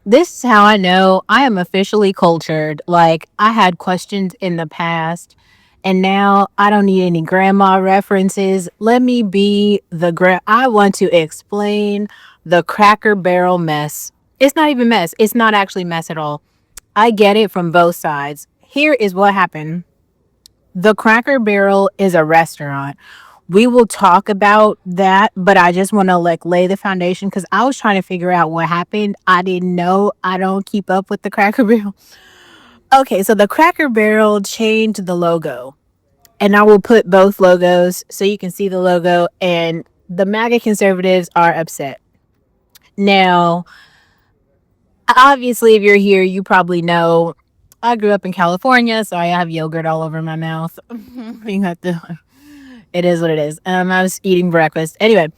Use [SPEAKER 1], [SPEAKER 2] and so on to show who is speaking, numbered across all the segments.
[SPEAKER 1] This is how I know I am officially cultured. Like, I had questions in the past, and now I don't need any grandma references. Let me be I want to explain the Cracker Barrel mess. It's not even mess. It's not actually mess at all. I get it from both sides. Here is what happened. The Cracker Barrel is a restaurant. We will talk about that, but I just want to like lay the foundation because I was trying to figure out what happened. I didn't know. I don't keep up with the Cracker Barrel. Okay, so the Cracker Barrel changed the logo, and I will put both logos so you can see the logo. And the MAGA conservatives are upset. Now, obviously, if you're here, you probably know I grew up in California, so I have yogurt all over my mouth. You have to It is what it is. I was eating breakfast. Anyway,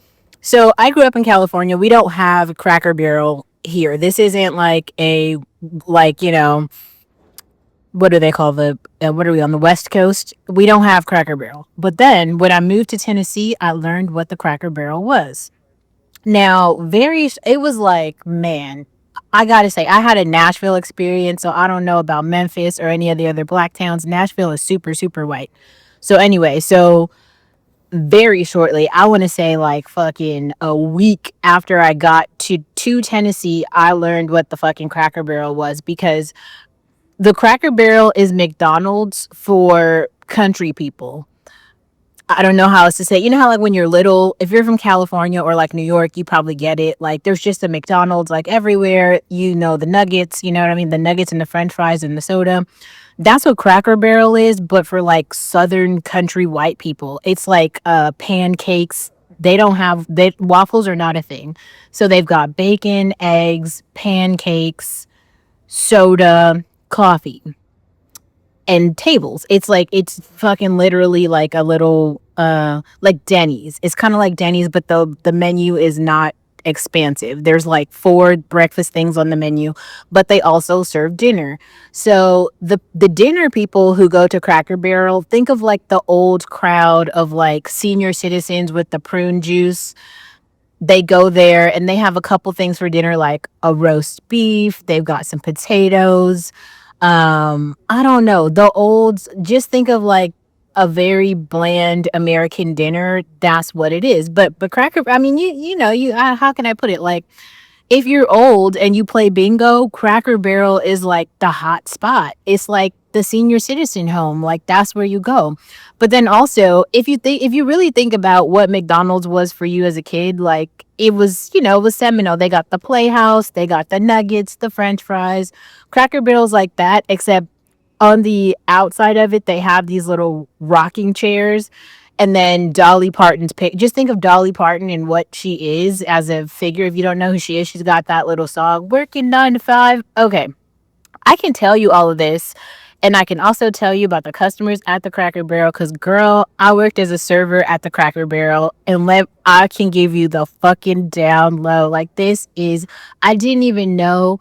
[SPEAKER 1] so I grew up in California. We don't have Cracker Barrel here. This isn't like what do they call what are we on the West Coast? We don't have Cracker Barrel. But then when I moved to Tennessee, I learned what the Cracker Barrel was. Now, it was like, man, I gotta say, I had a Nashville experience, so I don't know about Memphis or any of the other black towns. Nashville is super, super white. So anyway, very shortly, I want to say like fucking a week after I got to Tennessee, I learned what the fucking Cracker Barrel was because the Cracker Barrel is McDonald's for country people. I don't know how else to say. You know how like when you're little, if you're from California or like New York, you probably get it. Like there's just a McDonald's like everywhere. You know the nuggets, you know what I mean? The nuggets and the french fries and the soda. That's what Cracker Barrel is, but for like southern country white people. It's like pancakes. They waffles are not a thing. So they've got bacon, eggs, pancakes, soda, coffee, and tables. It's fucking literally like a little like Denny's. It's kind of like Denny's, but the menu is not expansive. There's like four breakfast things on the menu, but they also serve dinner. So the dinner people who go to Cracker Barrel, think of like the old crowd of like senior citizens with the prune juice. They go there and they have a couple things for dinner like a roast beef, they've got some potatoes, I don't know. Just think of like a very bland American dinner. That's what it is. But Cracker, I mean, how can I put it? Like, if you're old and you play bingo, Cracker Barrel is like the hot spot. It's like the senior citizen home. Like that's where you go. But then also, if you really think about what McDonald's was for you as a kid, like it was seminal. They got the Playhouse, they got the nuggets, the French fries. Cracker Barrel's like that, except on the outside of it, they have these little rocking chairs. And then Dolly Parton's pick. Just think of Dolly Parton and what she is as a figure. If you don't know who she is, she's got that little song, Working 9 to 5. Okay. I can tell you all of this. And I can also tell you about the customers at the Cracker Barrel because, girl, I worked as a server at the Cracker Barrel and I can give you the fucking down low. Like, I didn't even know.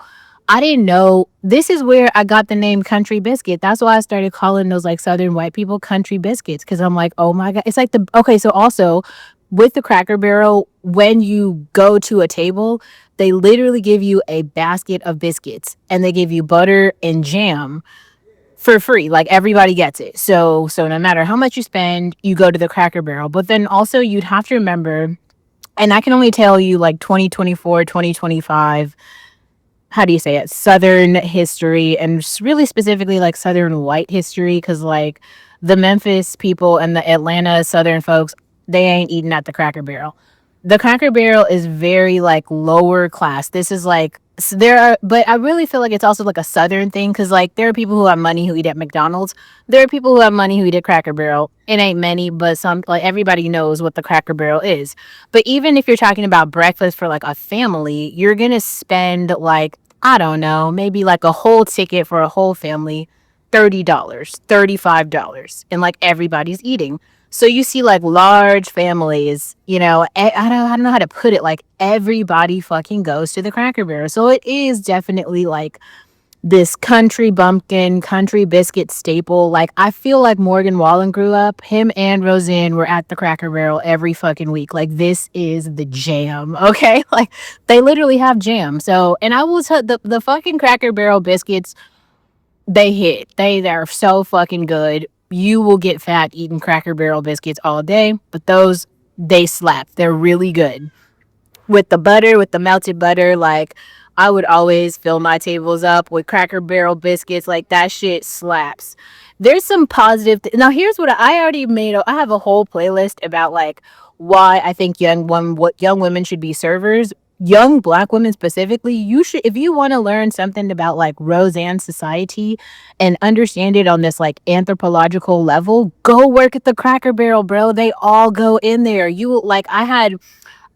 [SPEAKER 1] I didn't know. This is where I got the name Country Biscuit. That's why I started calling those like Southern white people Country Biscuits because I'm like, oh my God. It's like okay, so also with the Cracker Barrel, when you go to a table, they literally give you a basket of biscuits and they give you butter and jam for free. Like everybody gets it. So no matter how much you spend, you go to the Cracker Barrel. But then also you'd have to remember, and I can only tell you like 2024, 2025, how do you say it? Southern history and really specifically like Southern white history cuz like the Memphis people and the Atlanta Southern folks, they ain't eating at the Cracker Barrel. The Cracker Barrel is very like lower class. This is like there are, but I really feel like it's also like a Southern thing because like there are people who have money who eat at McDonald's. There are people who have money who eat at Cracker Barrel. It ain't many, but some like everybody knows what the Cracker Barrel is. But even if you're talking about breakfast for like a family, you're gonna spend like I don't know, maybe like a whole ticket for a whole family, $30, $35, and like everybody's eating. So you see like large families, I don't know how to put it. Like everybody fucking goes to the Cracker Barrel. So it is definitely like this country bumpkin, country biscuit staple. Like, I feel like Morgan Wallen grew up. Him and Roseanne were at the Cracker Barrel every fucking week. Like, this is the jam, okay? Like, they literally have jam. So, and I will tell the fucking Cracker Barrel biscuits, they hit. They're so fucking good. You will get fat eating Cracker Barrel biscuits all day, but those, they slap. They're really good with the butter, with the melted butter. Like, I would always fill my tables up with Cracker Barrel biscuits. Like, that shit slaps. There's some positive. Now, here's what I already made. I have a whole playlist about like why I think what young women should be servers. Young black women specifically, you should, if you want to learn something about like Roseanne society and understand it on this like anthropological level, go work at the Cracker Barrel, bro. They all go in there. You like, I had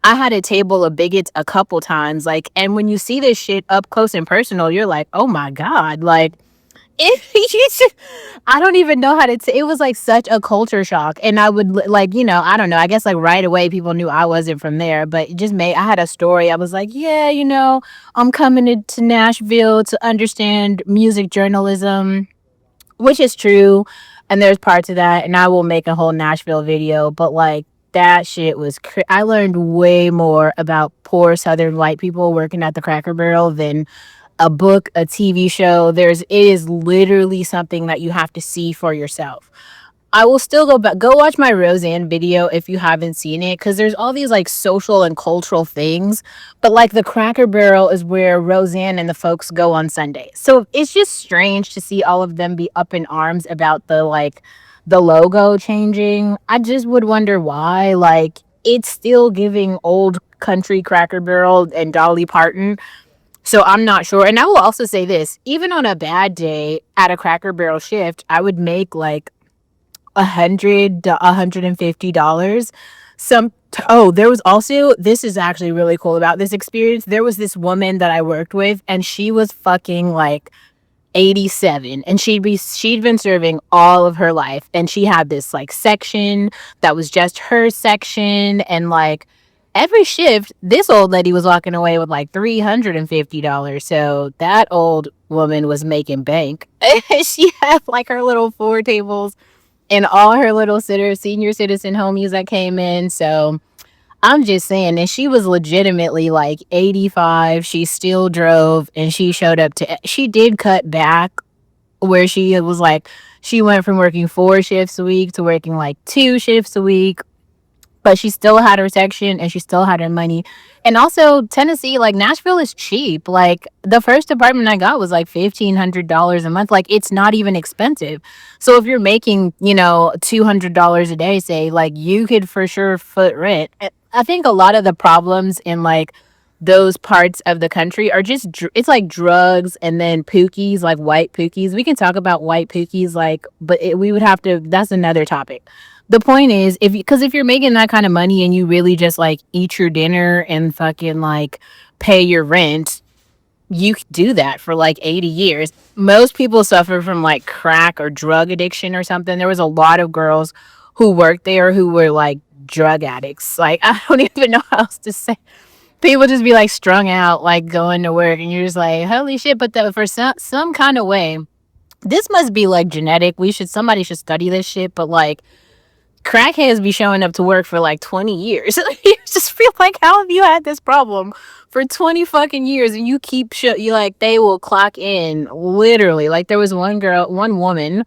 [SPEAKER 1] a table of bigots a couple times, like, and when you see this shit up close and personal, you're like, oh my god, like, I don't even know how to. It was like such a culture shock, and I would like, I don't know. I guess like right away, people knew I wasn't from there, but it just made. I had a story. I was like, yeah, I'm coming to Nashville to understand music journalism, which is true, and there's parts of that, and I will make a whole Nashville video, but like that shit was I learned way more about poor southern white people working at the Cracker Barrel than a book, a TV show. It is literally something that you have to see for yourself. I will still go back. Go watch my Roseanne video if you haven't seen it, because there's all these like social and cultural things. But like the Cracker Barrel is where Roseanne and the folks go on Sunday. So it's just strange to see all of them be up in arms about the logo changing. I just would wonder why. Like, it's still giving old country Cracker Barrel and Dolly Parton. So I'm not sure. And I will also say this, even on a bad day at a Cracker Barrel shift, I would make like $150. There was also, this is actually really cool about this experience. There was this woman that I worked with, and she was fucking like 87, and she'd been serving all of her life, and she had this like section that was just her section, and like every shift this old lady was walking away with like $350. So that old woman was making bank. She had like her little four tables and all her little senior citizen homies that came in. So I'm just saying, and she was legitimately like 85. She still drove, and she showed up she did cut back where she was like, she went from working 4 shifts a week to working like 2 shifts a week, but she still had her section and she still had her money. And also, Tennessee, like Nashville is cheap. Like, the first apartment I got was like $1,500 a month. Like, it's not even expensive. So if you're making, $200 a day, say, like, you could for sure foot rent. I think a lot of the problems in like those parts of the country are just it's like drugs, and then pookies, like white pookies. We can talk about white pookies, like, but we would have to, that's another topic. The point is, if you're making that kind of money and you really just like eat your dinner and fucking like pay your rent, you could do that for like 80 years. Most people suffer from like crack or drug addiction or something. There was a lot of girls who worked there who were like drug addicts. Like, I don't even know how else to say. People just be like strung out, like going to work, and you're just like, holy shit. But for some kind of way, this must be like genetic. Somebody should study this shit. But like, crackheads be showing up to work for like 20 years. You just feel like, how have you had this problem for 20 fucking years, and you keep you like, they will clock in literally. Like, there was one woman,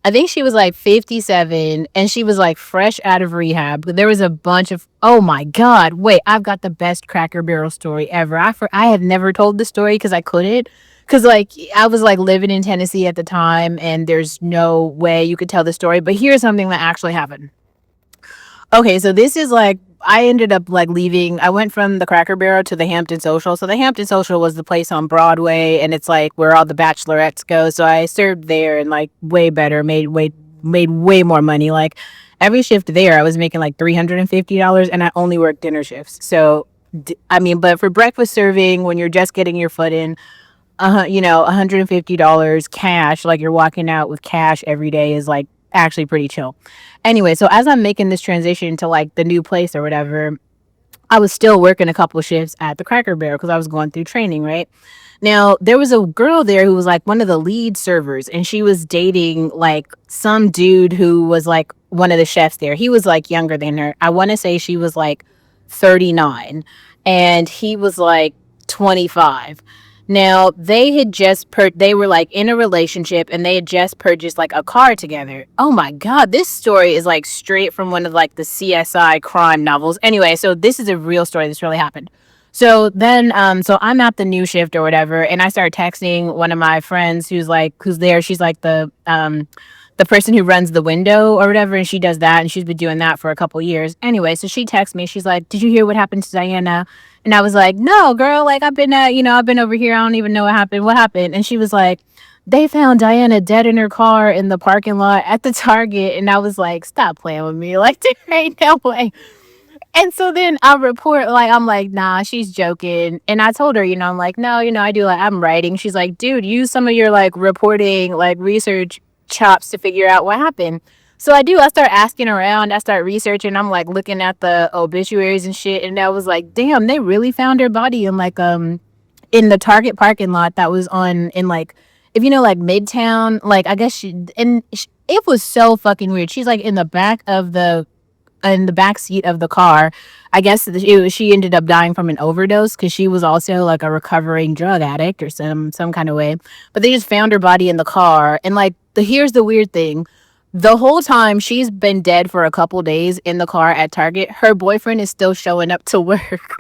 [SPEAKER 1] I think she was like 57, and she was like fresh out of rehab. There was a bunch of, oh my god, wait, I've got the best Cracker Barrel story ever. I had never told the story because I couldn't. Because like, I was like living in Tennessee at the time, and there's no way you could tell the story. But here's something that actually happened. Okay, so this is like, I ended up like leaving. I went from the Cracker Barrel to the Hampton Social. So the Hampton Social was the place on Broadway, and it's like where all the bachelorettes go. So I served there, and like way better, made way more money. Like, every shift there, I was making like $350, and I only worked dinner shifts. So I mean, but for breakfast serving, when you're just getting your foot in, $150 cash, like you're walking out with cash every day, is like actually pretty chill. Anyway, so as I'm making this transition to like the new place or whatever, I was still working a couple shifts at the Cracker Barrel because I was going through training, right? Now, there was a girl there who was like one of the lead servers, and she was dating like some dude who was like one of the chefs there. He was like younger than her. I want to say she was like 39, and he was like 25. Now, they were like in a relationship and they had just purchased like a car together. Oh my God, this story is like straight from one of like the CSI crime novels. Anyway, so this is a real story. This really happened. So then, so I'm at the new shift or whatever, and I start texting one of my friends who's there. She's like the person who runs the window or whatever, and she does that, and she's been doing that for a couple years. Anyway, so she texts me. She's like, "Did you hear what happened to Diana?" And I was like, "No, girl. Like I've been over here. I don't even know what happened. What happened?" And she was like, "They found Diana dead in her car in the parking lot at the Target." And I was like, "Stop playing with me. Like there ain't no way." And so then I report, like, I'm like, nah, she's joking. And I told her, I'm like, no, I do, like, I'm writing. She's like, dude, use some of your, like, reporting, like, research chops to figure out what happened. So I do. I start asking around. I start researching. I'm, like, looking at the obituaries and shit. And I was like, damn, they really found her body in the Target parking lot that was in, like, if you know, like, Midtown, like, I guess it was so fucking weird. She's, like, in the back seat of the car. I guess she ended up dying from an overdose because she was also like a recovering drug addict or some kind of way. But they just found her body in the car, and like here's the weird thing: the whole time she's been dead for a couple days in the car at Target, her boyfriend is still showing up to work.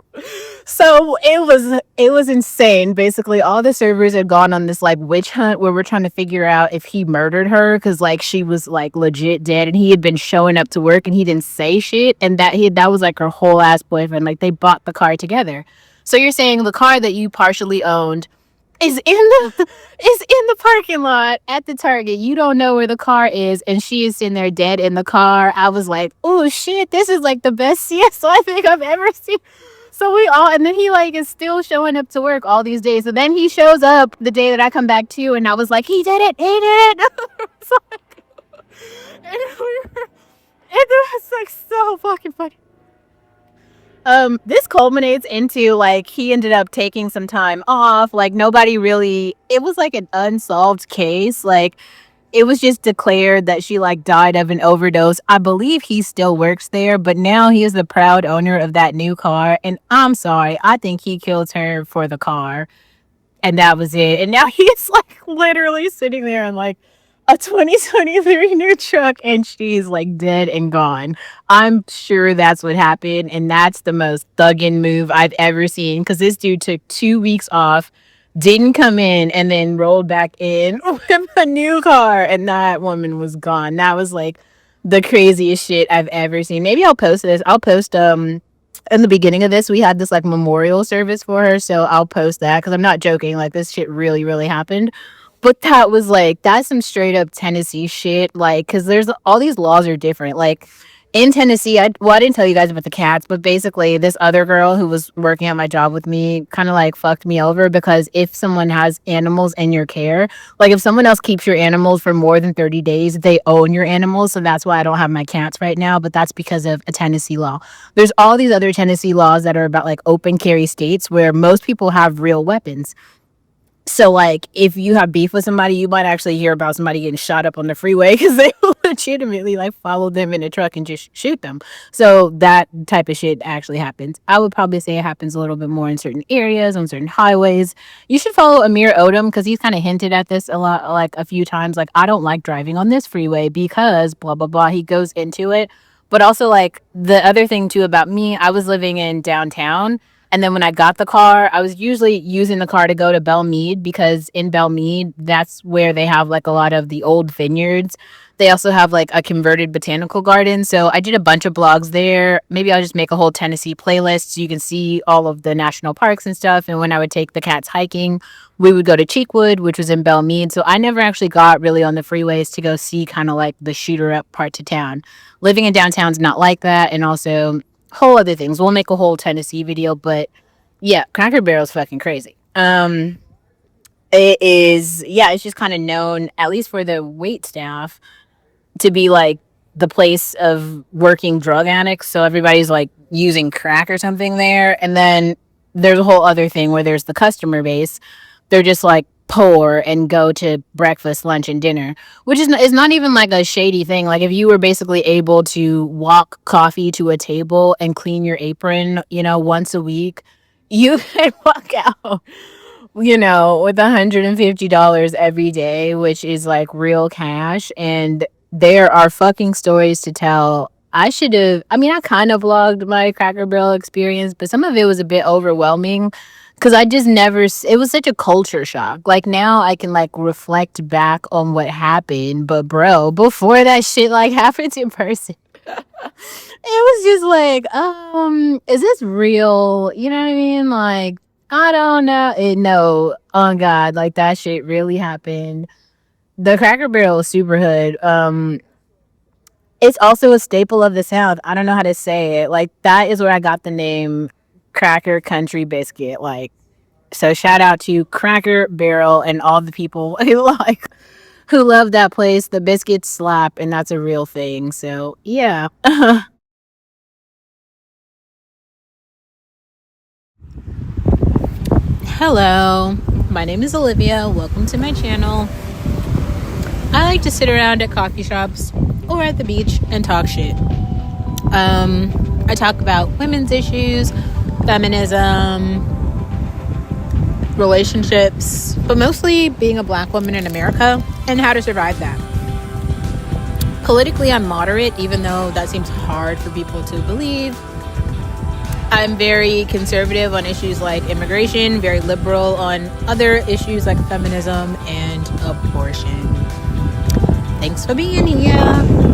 [SPEAKER 1] So it was insane. Basically, all the servers had gone on this like witch hunt where we're trying to figure out if he murdered her because like she was like legit dead, and he had been showing up to work and he didn't say shit, and that was like her whole ass boyfriend. Like they bought the car together. So you're saying the car that you partially owned is in the parking lot at the Target. You don't know where the car is, and she is sitting there dead in the car. I was like, oh shit, this is like the best CSO I think I've ever seen. So and then he like is still showing up to work all these days. So then he shows up the day that I come back too, and I was like, he did it, he did it. So, and it was like so fucking funny. This culminates into like he ended up taking some time off. Like nobody really, it was like an unsolved case. Like it was just declared that she like died of an overdose. I believe he still works there, but now he is the proud owner of that new car. And I'm sorry, I think he killed her for the car, and that was it. And now he's like literally sitting there in like a 2023 new truck, and she's like dead and gone. I'm sure that's what happened, and that's the most thuggin' move I've ever seen because this dude took 2 weeks off, didn't come in, and then rolled back in with a new car, and that woman was gone. That was like the craziest shit I've ever seen. Maybe I'll post this. I'll post in the beginning of this we had this like memorial service for her, so I'll post that because I'm not joking, like this shit really really happened. But that was like that's some straight up Tennessee shit, like because there's all these laws are different. Like in Tennessee, I didn't tell you guys about the cats, but basically this other girl who was working at my job with me kind of like fucked me over because if someone has animals in your care, like if someone else keeps your animals for more than 30 days, they own your animals. So that's why I don't have my cats right now, but that's because of a Tennessee law. There's all these other Tennessee laws that are about like open carry states where most people have real weapons. So, like, if you have beef with somebody, you might actually hear about somebody getting shot up on the freeway because they legitimately, like, follow them in a truck and just shoot them. So, that type of shit actually happens. I would probably say it happens a little bit more in certain areas, on certain highways. You should follow Amir Odom because he's kind of hinted at this a lot, like, a few times. Like, I don't like driving on this freeway because blah, blah, blah. He goes into it. But also, like, the other thing, too, about me, I was living in downtown. And then when I got the car, I was usually using the car to go to Belmead because in Belmead, that's where they have like a lot of the old vineyards. They also have like a converted botanical garden. So I did a bunch of blogs there. Maybe I'll just make a whole Tennessee playlist so you can see all of the national parks and stuff. And when I would take the cats hiking, we would go to Cheekwood, which was in Belmead. So I never actually got really on the freeways to go see kind of like the shooter up part to town. Living in downtown's not like that. And also whole other things. We'll make a whole Tennessee video, but yeah, Cracker Barrel's fucking crazy. It is, yeah, it's just kind of known, at least for the wait staff, to be like the place of working drug addicts. So everybody's like using crack or something there. And then there's a whole other thing where there's the customer base. They're just like poor and go to breakfast, lunch, and dinner, which is not even like a shady thing. Like if you were basically able to walk coffee to a table and clean your apron, once a week, you could walk out, with $150 every day, which is like real cash. And there are fucking stories to tell. I kind of vlogged my Cracker Barrel experience, but some of it was a bit overwhelming because I just never, it was such a culture shock. Like now I can like reflect back on what happened, but bro, before that shit like happened in person, it was just like, is this real? You know what I mean? Like, I don't know. No, oh God, like that shit really happened. The Cracker Barrel is super hood. It's also a staple of the South. I don't know how to say it. Like that is where I got the name Cracker Country Biscuit. Like, so shout out to Cracker Barrel and all the people who love that place. The biscuits slap, and that's a real thing. So yeah. Hello, my name is Olivia. Welcome to my channel. I like to sit around at coffee shops or at the beach and talk shit. I talk about women's issues, feminism, relationships, but mostly being a black woman in America and how to survive that. Politically, I'm moderate, even though that seems hard for people to believe. I'm very conservative on issues like immigration, very liberal on other issues like feminism and abortion. Thanks for being here.